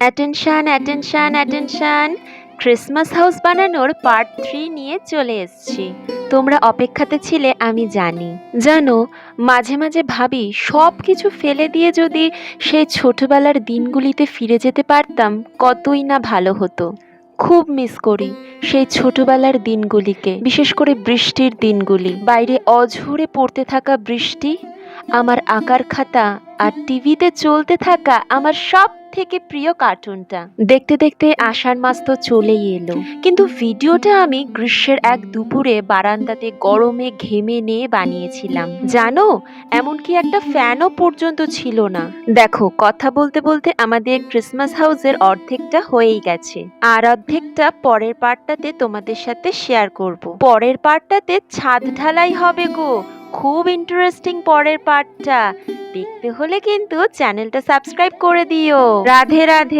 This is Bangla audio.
Attention attention attention, Christmas house বানানোর পার্ট 3 নিয়ে চলে এসেছি। তোমরা অপেক্ষাতে ছিলে আমি জানি। জানো, মাঝে মাঝে ভাবি সব কিছু ফেলে দিয়ে যদি সেই ছোটবেলার দিনগুলিতে ফিরে যেতে পারতাম কতই না ভালো হতো। খুব মিস করি সেই ছোটবেলার দিনগুলিকে, বিশেষ করে বৃষ্টির দিনগুলি, বাইরে অঝরে পড়তে থাকা বৃষ্টি, আমার আঁকার খাতা আর টিভিতে চলতে থাকা আমার সব থেকে প্রিয় কার্টুনটা। দেখতে দেখতে আষাঢ় মাস তো চলেই এলো, কিন্তু ভিডিওটা আমি গ্রীষ্মের এক দুপুরে বারান্দাতে গরমে ঘেমে নিয়ে বানিয়েছিলাম। জানো, এমনকি একটা ফ্যানও পর্যন্ত ছিল না। দেখো, কথা বলতে বলতে আমাদের ক্রিসমাস হাউসের অর্ধেকটা হয়েই গেছে, আর অর্ধেকটা পরের পার্টটাতে তোমাদের সাথে শেয়ার করব। পরের পার্টটাতে ছাদ ঢালাই হবে গো, খুব ইন্টারেস্টিং পরের পার্টটা। দেখতে হলে কিন্তু চ্যানেলটা সাবস্ক্রাইব করে দিও। রাধে রাধে।